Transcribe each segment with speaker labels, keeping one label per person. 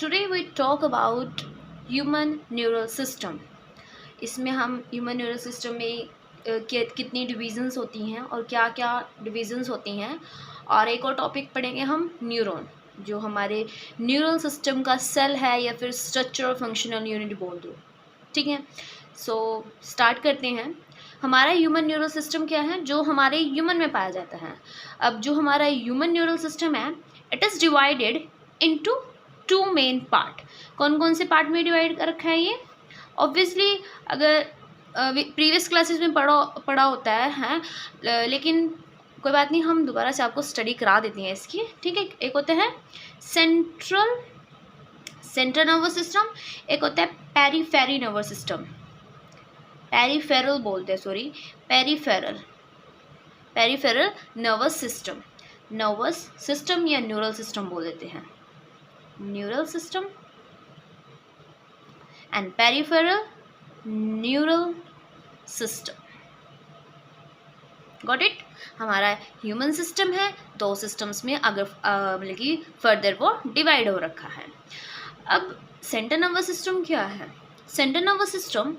Speaker 1: Today we talk about human neural system. इसमें हम human neural system में कितनी डिवीजन्स होती हैं और क्या क्या डिवीजन्स होती हैं, और एक और टॉपिक पढ़ेंगे हम न्यूरॉन, जो हमारे न्यूरल सिस्टम का सेल है या फिर स्ट्रक्चर और फंक्शनल यूनिट बोल दो। ठीक है, सो स्टार्ट करते हैं। हमारा ह्यूमन न्यूरल सिस्टम क्या है, जो हमारे ह्यूमन में पाया जाता है। अब जो हमारा ह्यूमन न्यूरल सिस्टम है, it is divided into two main part. कौन कौन से पार्ट में डिवाइड कर रखा है ये? ऑब्वियसली अगर प्रीवियस क्लासेस में पढ़ा होता है, लेकिन कोई बात नहीं, हम दोबारा से आपको स्टडी करा देते हैं इसकी। ठीक है, एक होता है सेंट्रल नर्वस सिस्टम, एक होता है पेरीफेरी नर्वस सिस्टम। पेरीफेरल बोलते हैं, सॉरी, पेरीफेरल नर्वस सिस्टम या न्यूरल सिस्टम बोल देते हैं। Neural system and peripheral neural system. Got it? हमारा ह्यूमन सिस्टम है, दो सिस्टम्स में अगर मतलब कि फर्दर वो डिवाइड हो रखा है। अब सेंट्रल नर्वस सिस्टम क्या है? सेंट्रल नर्वस सिस्टम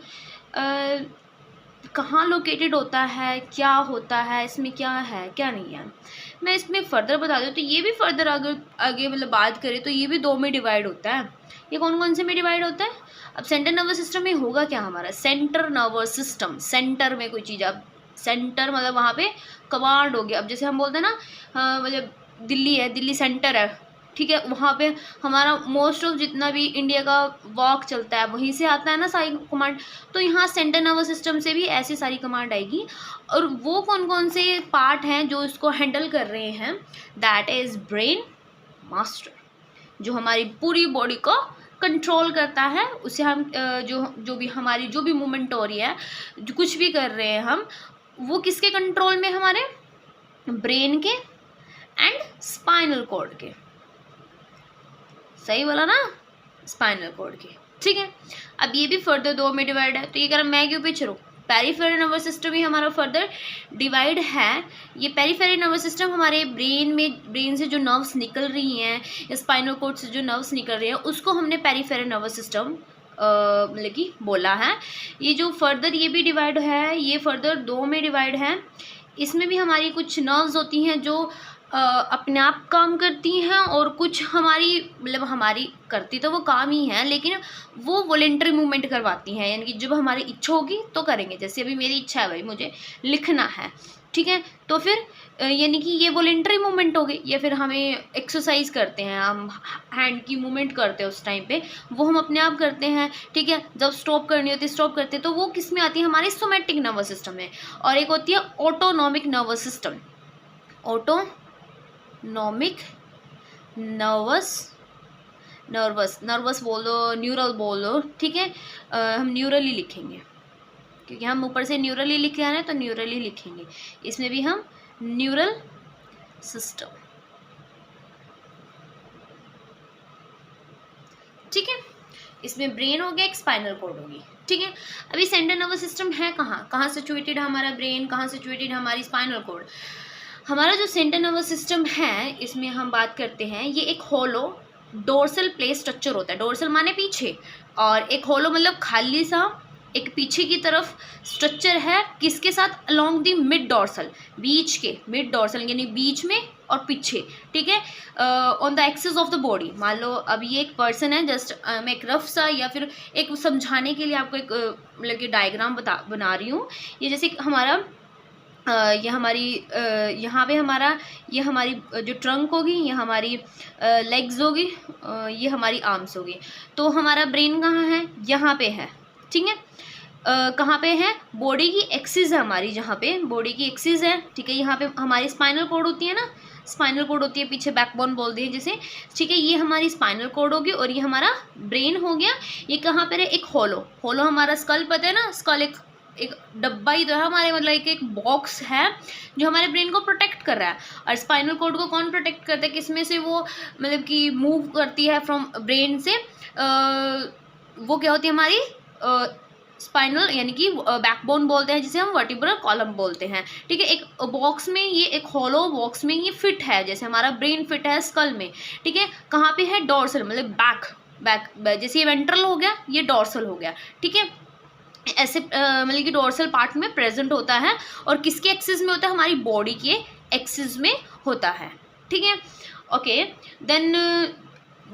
Speaker 1: कहाँ लोकेटेड होता है, क्या होता है, इसमें क्या है क्या नहीं है, मैं इसमें फर्दर बता दूँ तो ये भी फर्दर अगर आगे मतलब बात करें तो ये भी दो में डिवाइड होता है। ये कौन कौन से में डिवाइड होता है? अब सेंट्रल नर्वस सिस्टम में होगा क्या हमारा? सेंटर नर्वस सिस्टम, सेंटर में कोई चीज़, अब सेंटर मतलब वहाँ पे कमांड हो गया। अब जैसे हम बोलते हैं ना, मतलब दिल्ली है, दिल्ली सेंटर है, ठीक है, वहाँ पे हमारा मोस्ट ऑफ जितना भी इंडिया का वॉक चलता है वहीं से आता है ना सारी कमांड। तो यहाँ सेंट्रल नर्वस सिस्टम से भी ऐसी सारी कमांड आएगी, और वो कौन कौन से पार्ट हैं जो इसको हैंडल कर रहे हैं? दैट इज़ ब्रेन मास्टर, जो हमारी पूरी बॉडी को कंट्रोल करता है। उसे हम जो भी मूवमेंट हो रही है, जो कुछ भी कर रहे हैं हम, वो किसके कंट्रोल में? हमारे ब्रेन के एंड स्पाइनल कॉर्ड के। सही बोला ना? स्पाइनल कॉर्ड के। ठीक है, अब ये भी फर्दर दो में डिवाइड है, तो ये कह मैं क्यों पीछे रहूँ? पेरीफेरल नर्वस सिस्टम ही हमारा फर्दर डिवाइड है। ये पेरीफेरल नर्वस सिस्टम हमारे ब्रेन से जो नर्व्स निकल रही हैं या स्पाइनल कॉर्ड से जो नर्व्स निकल रही हैं, उसको हमने पेरीफेरल नर्वस सिस्टम मतलब कि बोला है। ये जो फर्दर ये भी डिवाइड है, ये फर्दर दो में डिवाइड है। इसमें भी हमारी कुछ नर्व्स होती हैं जो अपने आप काम करती हैं, और कुछ हमारी करती तो वो काम ही है, लेकिन वो वॉलेंटरी मूवमेंट करवाती हैं, यानी कि जब हमारी इच्छा होगी तो करेंगे। जैसे अभी मेरी इच्छा है भाई मुझे लिखना है, ठीक है, तो फिर यानी कि ये वॉलेंटरी मूवमेंट हो गई। या फिर हमें एक्सरसाइज करते हैं, हम हैंड की मूवमेंट करते हैं, उस टाइम पे वो हम अपने आप करते हैं। ठीक है, जब स्टॉप करनी होती है स्टॉप करते हैं, तो वो किस में आती है? हमारे सोमैटिक नर्वस सिस्टम में। और एक होती है autonomic nervous system. Autonomic nervous बोलो, न्यूरल बोलो, ठीक है, हम न्यूरल ही लिखेंगे क्योंकि हम ऊपर से न्यूरल ही लिख रहे हैं, तो न्यूरल ही लिखेंगे। इसमें भी हम न्यूरल सिस्टम। ठीक है, इसमें ब्रेन हो गया, एक स्पाइनल कॉर्ड होगी। ठीक है, अभी सेंट्रल नर्वस सिस्टम है कहाँ सिचुएटेड है हमारा ब्रेन, कहाँ सिचुएटेड है हमारी स्पाइनल कॉर्ड? हमारा जो सेंट्रल नर्वस सिस्टम है, इसमें हम बात करते हैं, ये एक होलो डोर्सल प्लेट स्ट्रक्चर होता है। डोर्सल माने पीछे, और एक होलो मतलब खाली सा एक पीछे की तरफ स्ट्रक्चर है। किसके साथ? अलोंग दी मिड डोर्सल, बीच के मिड डोर्सल यानी बीच में और पीछे। ठीक है, on the axis of the body. मान लो अब ये एक पर्सन है, जस्ट मैं एक रफ सा या फिर एक समझाने के लिए आपको एक मतलब कि डायग्राम बना रही हूँ। ये जैसे हमारा ये हमारी यहाँ पे ये हमारी जो ट्रंक होगी, ये हमारी लेग्स होगी, ये हमारी आर्म्स होगी। तो हमारा ब्रेन कहाँ है? यहाँ पे है। ठीक है, कहाँ पे है? बॉडी की एक्सिस है हमारी, जहाँ पे बॉडी की एक्सिस है। ठीक है, यहाँ पे हमारी स्पाइनल कॉर्ड होती है ना, स्पाइनल कॉर्ड होती है, पीछे बैकबोन बोलते हैं जिसे। ठीक है, ये हमारी स्पाइनल कॉर्ड होगी, और ये हमारा ब्रेन हो गया। ये कहाँ पर है? एक होलो हमारा स्कल, पता है ना, स्कल एक डब्बा ही तो है हमारे, मतलब एक बॉक्स है जो हमारे ब्रेन को प्रोटेक्ट कर रहा है। और स्पाइनल कॉर्ड को कौन प्रोटेक्ट करता है? किसमें से वो मतलब कि मूव करती है फ्रॉम ब्रेन से? वो क्या होती है हमारी स्पाइनल, यानी कि बैकबोन बोलते हैं, जिसे हम वर्टिब्रल कॉलम बोलते हैं। ठीक है, एक बॉक्स में, ये एक हॉलो बॉक्स में ये फिट है, जैसे हमारा ब्रेन फिट है स्कल में। ठीक है, कहाँ पे है? डोर्सल मतलब बैक, जैसे ये वेंट्रल हो गया, ये डोर्सल हो गया, ठीक है। ऐसे मतलब कि डोर्सल पार्ट में प्रेजेंट होता है और किसके एक्सिस में होता है, हमारी बॉडी के एक्सिस में होता है, ठीक है। ओके, देन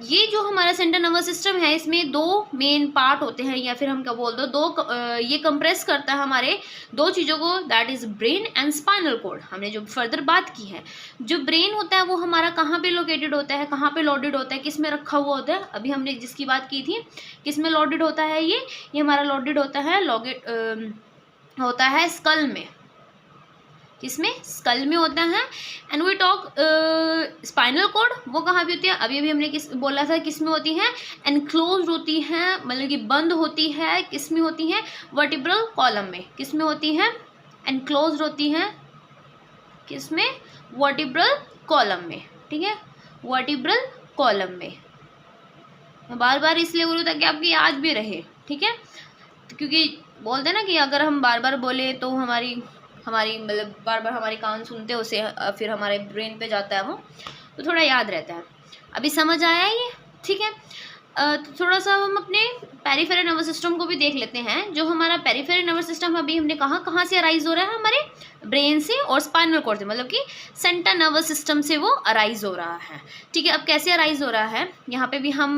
Speaker 1: ये जो हमारा सेंट्रल नर्वस सिस्टम है इसमें दो मेन पार्ट होते हैं, या फिर हम क्या बोल दो ये कंप्रेस करता है हमारे दो चीज़ों को, that is brain and spinal cord. हमने जो फर्दर बात की है, जो ब्रेन होता है वो हमारा कहाँ पे लोकेटेड होता है, कहाँ पे लोडेड होता है, किस में रखा हुआ होता है, अभी हमने जिसकी बात की थी, किस में लोडेड होता है, ये हमारा लोडेड होता है होता है स्कल में, किसमें, स्कल में होता है। And we talk spinal cord, वो कहाँ पे होती है, अभी अभी हमने किस बोला था, किस में होती है, एनक्लोज होती है, मतलब कि बंद होती है, किस में होती है, वर्टिब्रल कॉलम में, किस में होती है, एनक्लोज होती है, किस में, वर्टिब्रल कॉलम में, ठीक है, वर्टिब्रल कॉलम में। मैं बार बार इसलिए बोलूँ ताकि आपकी याद भी रहे, ठीक है, क्योंकि बोलते हैं ना कि अगर हम बार बार बोले तो हमारी मतलब बार बार हमारे कान सुनते हैं उसे, फिर हमारे ब्रेन पे जाता है वो, तो थोड़ा याद रहता है। अभी समझ आया ये, ठीक है। तो थोड़ा सा हम अपने पेरिफेरल नर्वस सिस्टम को भी देख लेते हैं। जो हमारा पेरिफेरल नर्वस सिस्टम अभी हमने कहा कहाँ से अराइज हो रहा है, हमारे ब्रेन से और स्पाइनल कॉर्ड से, मतलब कि सेंट्रल नर्वस सिस्टम से वो अराइज हो रहा है, ठीक है। अब कैसे अराइज हो रहा है, यहाँ पे भी हम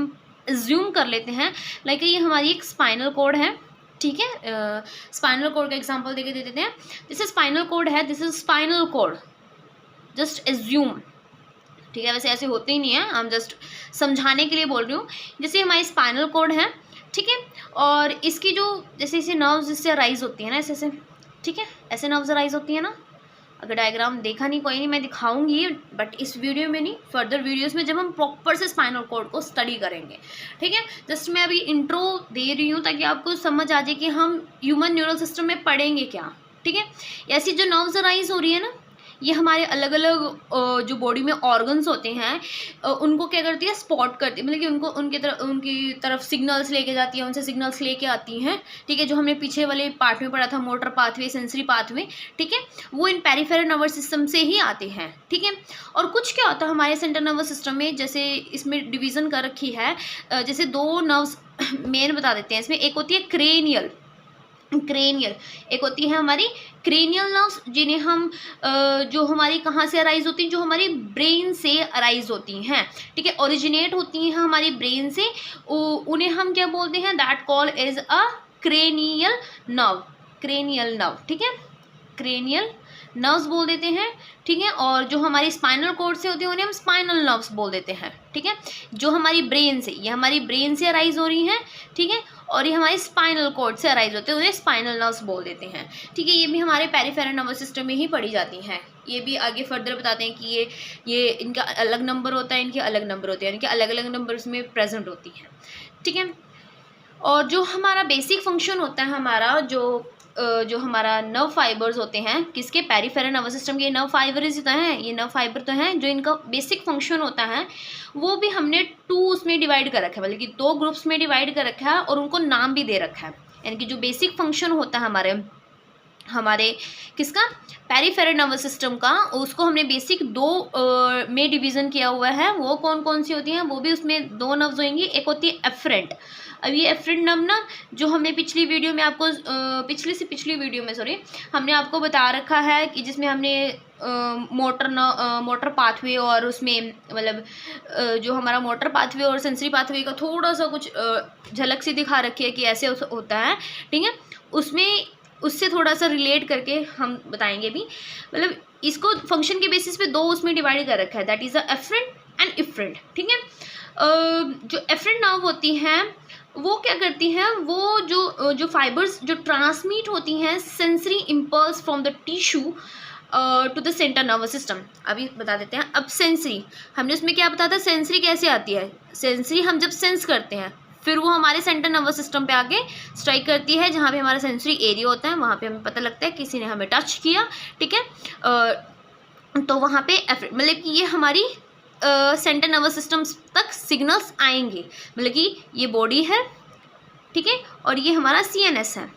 Speaker 1: एज्यूम कर लेते हैं लाइक ये हमारी एक स्पाइनल कॉर्ड है, ठीक है। स्पाइनल कॉर्ड का एग्जांपल देके दे देते हैं। जैसे स्पाइनल कॉर्ड है, this is spinal cord, just assume, ठीक है, वैसे ऐसे होते ही नहीं है, हम जस्ट समझाने के लिए बोल रही हूँ। जैसे हमारी स्पाइनल कॉर्ड है, ठीक है, और इसकी जो जैसे इसे नर्व्स इससे अराइज होती है ना, ऐसे ऐसे, ठीक है, ऐसे नर्व्स अराइज होती है ना। अगर डायग्राम देखा नहीं, कोई नहीं, मैं दिखाऊंगी, बट इस वीडियो में नहीं, फर्दर वीडियोस में जब हम प्रॉपर से स्पाइनल कॉर्ड को स्टडी करेंगे, ठीक है। जस्ट मैं अभी इंट्रो दे रही हूँ ताकि आपको समझ आ जाए कि हम ह्यूमन न्यूरल सिस्टम में पढ़ेंगे क्या, ठीक है। ऐसी जो नर्व्स अराइज हो रही है ना, ये हमारे अलग अलग जो बॉडी में ऑर्गन्स होते हैं उनको क्या करती है, स्पॉट करती है, मतलब कि उनको उनकी तरफ सिग्नल्स लेके जाती है, उनसे सिग्नल्स लेके आती हैं, ठीक है। जो हमने पीछे वाले पार्ट में पढ़ा था, मोटर पाथवे, सेंसरी पाथवे, ठीक है, वो इन पेरिफेरल नर्वस सिस्टम से ही आते हैं, ठीक है। और कुछ क्या होता है हमारे सेंट्रल नर्वस सिस्टम में, जैसे इसमें डिवीज़न कर रखी है, जैसे दो नर्व्स मेन बता देते हैं इसमें। एक होती है क्रेनियल, एक होती है हमारी क्रेनियल नर्व्स, जिन्हें हम जो हमारी कहाँ से अराइज होती हैं, जो हमारी ब्रेन से अराइज होती हैं, ठीक है, ओरिजिनेट होती हैं हमारी ब्रेन से, उन्हें हम क्या बोलते हैं, that call is a cranial nerve, ठीक है, क्रेनियल नर्व्स बोल देते हैं, ठीक है। और जो हमारी स्पाइनल कॉर्ड से होती है उन्हें हम स्पाइनल नर्व्स बोल देते हैं, ठीक है। जो हमारी ब्रेन से, ये हमारी ब्रेन से अराइज हो रही हैं, ठीक है, और ये हमारे स्पाइनल कॉर्ड से अराइज होते हैं, उन्हें स्पाइनल नर्व्स बोल देते हैं, ठीक है। ये भी हमारे पेरिफेरल नर्वस सिस्टम में ही पढ़ी जाती हैं। ये भी आगे फर्दर बताते हैं कि ये इनका अलग नंबर होता है, इनके अलग नंबर होते हैं, इनके अलग अलग नंबर्स में प्रेजेंट होती हैं, ठीक है। और जो हमारा बेसिक फंक्शन होता है, हमारा जो हमारा नर्व फाइबर्स होते हैं, किसके, पेरिफेरल नर्वस सिस्टम के नर्व फाइबर्स तो हैं, ये नर्व फाइबर तो हैं, जो इनका बेसिक फंक्शन होता है वो भी हमने उसमें डिवाइड कर रखा है, मतलब कि 2 ग्रुप्स में डिवाइड कर रखा है, और उनको नाम भी दे रखा है। यानी कि जो बेसिक फंक्शन होता है हमारे किसका, पेरिफेरल नर्वस सिस्टम का, उसको हमने बेसिक 2 में डिवीज़न किया हुआ है। वो कौन कौन सी होती हैं, वो भी उसमें 2 नर्व्स होंगी। एक होती है एफरेंट। अब ये एफरेंट नर्व ना, जो हमने पिछली वीडियो में आपको पिछली वीडियो में हमने आपको बता रखा है कि जिसमें हमने मोटर पाथवे और उसमें मतलब जो हमारा मोटर पाथवे और सेंसरी पाथवे का थोड़ा सा कुछ झलक सी दिखा रखी है कि ऐसे होता है, ठीक है। उससे थोड़ा सा रिलेट करके हम बताएंगे भी, मतलब इसको फंक्शन के बेसिस पे 2 उसमें डिवाइड कर रखा है, that is a afferent and efferent, ठीक है। जो एफरेंट नर्व होती हैं वो क्या करती हैं, वो जो फाइबर्स जो ट्रांसमिट होती हैं sensory impulse from the tissue to the central nervous system. अभी बता देते हैं। अब सेंसरी, हमने उसमें क्या बताया था, सेंसरी कैसे आती है, सेंसरी हम जब सेंस करते हैं फिर वो हमारे सेंट्रल नर्वस सिस्टम पे आके स्ट्राइक करती है, जहाँ पे हमारा सेंसरी एरिया होता है, वहाँ पे हमें पता लगता है किसी ने हमें टच किया, ठीक है। तो वहाँ पे मतलब कि ये हमारी सेंट्रल नर्वस सिस्टम तक सिग्नल्स आएंगे, मतलब कि ये बॉडी है, ठीक है, और ये हमारा CNS है।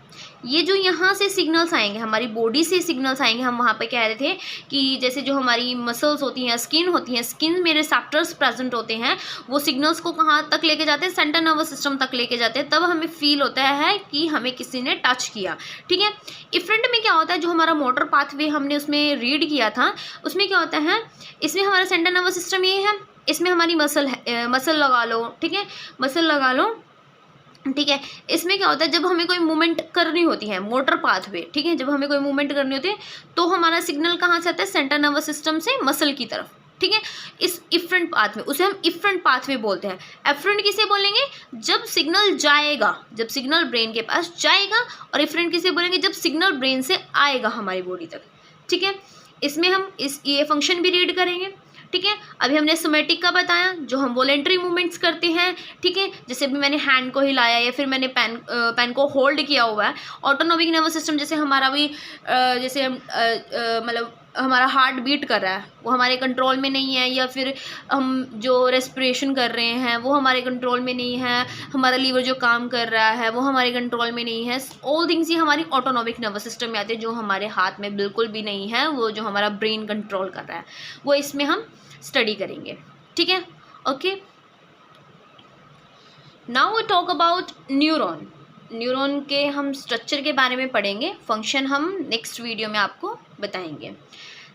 Speaker 1: ये जो यहाँ से सिग्नल्स आएंगे, हमारी बॉडी से सिग्नल्स आएंगे, हम वहाँ पे कह रहे थे कि जैसे जो हमारी मसल्स होती हैं, स्किन होती हैं, स्किन में रिसेप्टर्स प्रेजेंट होते हैं, वो सिग्नल्स को कहाँ तक लेके जाते हैं, सेंट्रल नर्वस सिस्टम तक लेके जाते हैं, तब हमें फील होता है कि हमें किसी ने टच किया। ठीक है, इफ्रंट में क्या होता है, जो हमारा मोटर पाथवे हमने उसमें रीड किया था, उसमें क्या होता है, इसमें हमारा सेंट्रल नर्वस सिस्टम ये है, इसमें हमारी मसल लगा लो, ठीक है, मसल लगा लो, ठीक है। इसमें क्या होता है, जब हमें कोई मूवमेंट करनी होती है, मोटर पाथवे, ठीक है, जब हमें कोई मूवमेंट करनी होती है तो हमारा सिग्नल कहाँ से आता है, सेंट्रल नर्वस सिस्टम से मसल की तरफ। ठीक है, इस इफ्रंट पाथवे, उसे हम इफ्रंट पाथवे बोलते हैं। एफरंट किसे बोलेंगे, जब सिग्नल जाएगा, जब सिग्नल ब्रेन के पास जाएगा, और इफ्रंट किसे बोलेंगे, जब सिग्नल ब्रेन से आएगा हमारी बॉडी तक। ठीक है, इसमें हम ये फंक्शन भी रीड करेंगे। ठीक है, अभी हमने सोमेटिक का बताया, जो हम वॉलेंट्री मूवमेंट्स करते हैं। ठीक है, जैसे अभी मैंने हैंड को हिलाया या फिर मैंने पेन को होल्ड किया हुआ है। ऑटोनोमिक नर्वस सिस्टम, जैसे हमारा भी जैसे मतलब हमारा हार्ट बीट कर रहा है, वो हमारे कंट्रोल में नहीं है, या फिर हम जो रेस्पिरेशन कर रहे हैं वो हमारे कंट्रोल में नहीं है, हमारा लीवर जो काम कर रहा है वो हमारे कंट्रोल में नहीं है। ऑल थिंग्स ये हमारी ऑटोनोमिक नर्वस सिस्टम में आते हैं, जो हमारे हाथ में बिल्कुल भी नहीं है, वो जो हमारा ब्रेन कंट्रोल कर रहा है, वो इसमें हम स्टडी करेंगे। ठीक है, okay. Now we talk about neuron. Neuron के हम स्ट्रक्चर के बारे में पढ़ेंगे, फंक्शन हम नेक्स्ट वीडियो में आपको बताएंगे।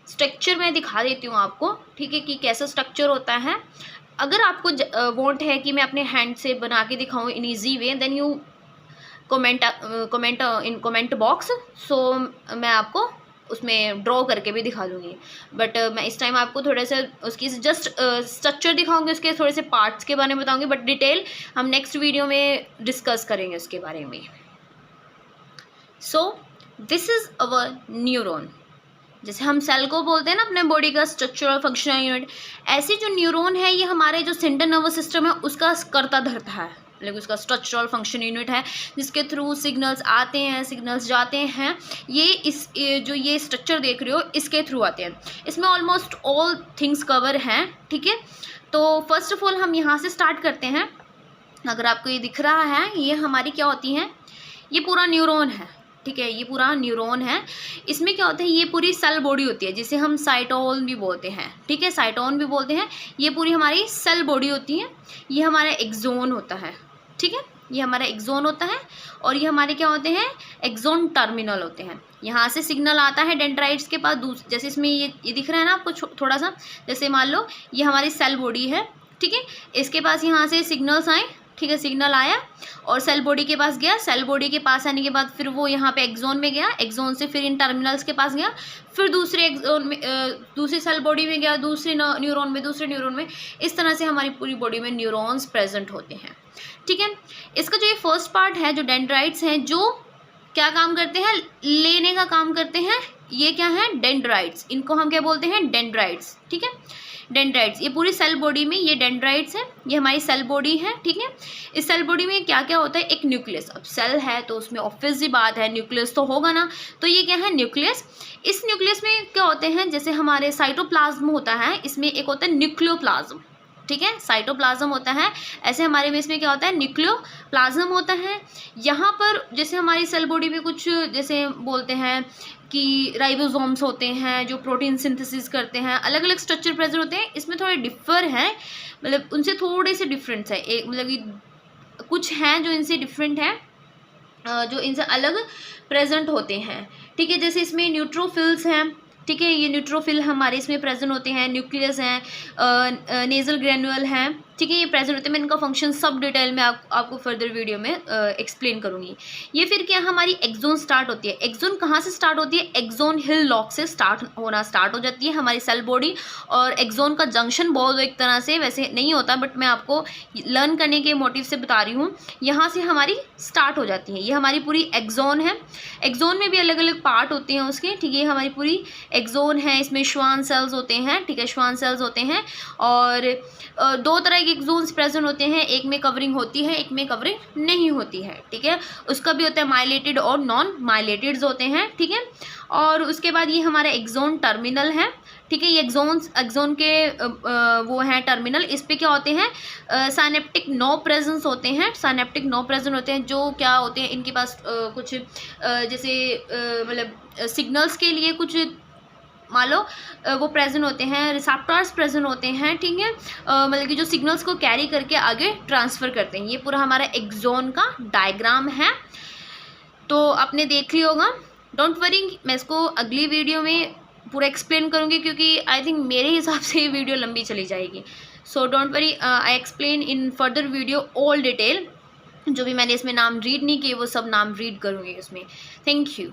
Speaker 1: स्ट्रक्चर मैं दिखा देती हूँ आपको, ठीक है, कि कैसा स्ट्रक्चर होता है। अगर आपको वांट है कि मैं अपने हैंड से बना के दिखाऊँ in easy way, then you comment in comment box, so मैं आपको उसमें ड्रॉ करके भी दिखा दूँगी। बट मैं इस टाइम आपको थोड़ा सा उसकी जस्ट स्ट्रक्चर दिखाऊंगी, उसके थोड़े से पार्ट्स के बारे में बताऊंगी, बट डिटेल हम नेक्स्ट वीडियो में डिस्कस करेंगे उसके बारे में। So this is our neuron. जैसे हम सेल को बोलते हैं ना अपने बॉडी का स्ट्रक्चरल फंक्शनल यूनिट, ऐसे जो न्यूरॉन है ये हमारे जो सेंट्रल नर्वस सिस्टम है उसका करता धरता है, लेकिन उसका स्ट्रक्चरल फंक्शन यूनिट है, जिसके थ्रू सिग्नल्स आते हैं, सिग्नल्स जाते हैं। ये स्ट्रक्चर देख रहे हो, इसके थ्रू आते हैं। इसमें ऑलमोस्ट ऑल थिंग्स कवर हैं। ठीक है, तो फर्स्ट ऑफ ऑल हम यहाँ से स्टार्ट करते हैं। अगर आपको ये दिख रहा है, ये हमारी क्या होती हैं, ये पूरा न्यूरॉन है। ठीक है, ये पूरा न्यूरॉन है। इसमें क्या होता है, ये पूरी सेल बॉडी होती है, जिसे हम साइटोन भी बोलते हैं। ठीक है, साइटोन भी बोलते हैं। ये पूरी हमारी सेल बॉडी होती है। ये हमारा एक्सोन होता है। ठीक है, ये हमारा एक्सोन होता है, और ये हमारे क्या होते हैं, एक्सोन टर्मिनल होते हैं। यहाँ से सिग्नल आता है डेंड्राइट्स के पास, जैसे इसमें ये दिख रहा है ना आपको थोड़ा सा, जैसे मान लो ये हमारी सेल बॉडी है। ठीक है, इसके पास यहाँ से सिग्नल्स आए। ठीक है, सिग्नल आया और सेल बॉडी के पास गया। सेल बॉडी के पास आने के बाद फिर वो यहाँ पे एक्सोन में गया, एक्सोन से फिर इन टर्मिनल्स के पास गया, फिर दूसरे एक्सोन में, दूसरी सेल बॉडी में गया, दूसरे न्यूरॉन में, दूसरे न्यूरॉन में। इस तरह से हमारी पूरी बॉडी में न्यूरॉन्स प्रेजेंट होते हैं। ठीक है, इसका जो ये फर्स्ट पार्ट है, जो डेंड्राइट्स हैं, जो क्या काम करते हैं, लेने का काम करते हैं। ये क्या है, डेंड्राइट्स, इनको हम क्या बोलते हैं, डेंड्राइट्स। ठीक है, डेंड्राइट्स, ये पूरी सेल बॉडी में ये डेंड्राइट्स है, ये हमारी सेल बॉडी है। ठीक है, इस सेल बॉडी में क्या क्या होता है, एक न्यूक्लियस। अब सेल है तो उसमें ऑब्वियस सी बात है न्यूक्लियस तो होगा ना, तो ये क्या है, न्यूक्लियस। इस न्यूक्लियस में क्या होते हैं, जैसे हमारे साइटोप्लाज्म होता है, इसमें एक होता है न्यूक्लियोप्लाज्म। ठीक है, साइटोप्लाज्म होता है, ऐसे हमारे में इसमें क्या होता है, न्यूक्लियोप्लाज्म होता है। यहाँ पर जैसे हमारी सेल बॉडी में कुछ जैसे बोलते हैं कि राइबोसोम्स होते हैं जो प्रोटीन सिंथेसिस करते हैं, अलग अलग स्ट्रक्चर प्रेजेंट होते हैं। इसमें थोड़े डिफर हैं, मतलब उनसे थोड़े से डिफरेंस है, एक मतलब कुछ हैं जो इनसे डिफरेंट हैं, जो इनसे अलग प्रेजेंट होते हैं। ठीक है, जैसे इसमें न्यूट्रोफिल्स हैं। ठीक है, ये न्यूट्रोफिल हमारे इसमें प्रेजेंट होते हैं, न्यूक्लियस हैं, नेजल ग्रेनुअल हैं। ठीक है, ये प्रेजेंट होते हैं। मैं इनका फंक्शन सब डिटेल में आपको फर्दर वीडियो में एक्सप्लेन करूँगी। ये फिर क्या, हमारी एक्सोन स्टार्ट होती है। एक्सोन कहाँ से स्टार्ट होती है, एक्सोन हिल लॉक से स्टार्ट हो जाती है हमारी सेल बॉडी। और एक्सोन का जंक्शन बहुत एक तरह से वैसे नहीं होता, बट मैं आपको लर्न करने के मोटिव से बता रही हूँ। यहाँ से हमारी स्टार्ट हो जाती है, ये हमारी पूरी एक्सोन है। एक्सोन में भी अलग अलग पार्ट होते हैं उसके। ठीक है, हमारी पूरी एक्सोन है, इसमें श्वान सेल्स होते हैं। ठीक है, श्वान सेल्स होते हैं, और दो तरह एक जोन्स प्रेजेंट होते हैं, एक में कवरिंग होती है, एक में कवरिंग नहीं होती है, ठीक है। उसका भी होता है माइलेटेड और नॉन माइलेटेड होते हैं, ठीक है। और उसके बाद ये हमारा एक्सोन टर्मिनल है, ठीक है। ये एक्सोन के वो हैं टर्मिनल। इस पे क्या होते हैं, साइनेप्टिक नो प्रेजेंस होते हैं, साइनेप्टिक नो प्रेजेंट होते हैं, जो क्या होते हैं इनके पास कुछ जैसे मतलब सिग्नल्स के लिए कुछ मान लो वो प्रेजेंट होते हैं, रिसेप्टर्स प्रेजेंट होते हैं, ठीक है। मतलब कि जो सिग्नल्स को कैरी करके आगे ट्रांसफ़र करते हैं। ये पूरा हमारा एक्सोन का डायग्राम है, तो आपने देख लिया होगा। डोंट वरी, मैं इसको अगली वीडियो में पूरा एक्सप्लेन करूँगी, क्योंकि आई थिंक मेरे हिसाब से ये वीडियो लंबी चली जाएगी। So don't worry, I explain in further video all detail. जो भी मैंने इसमें नाम रीड नहीं किए वो सब नाम रीड करूँगी उसमें। Thank you.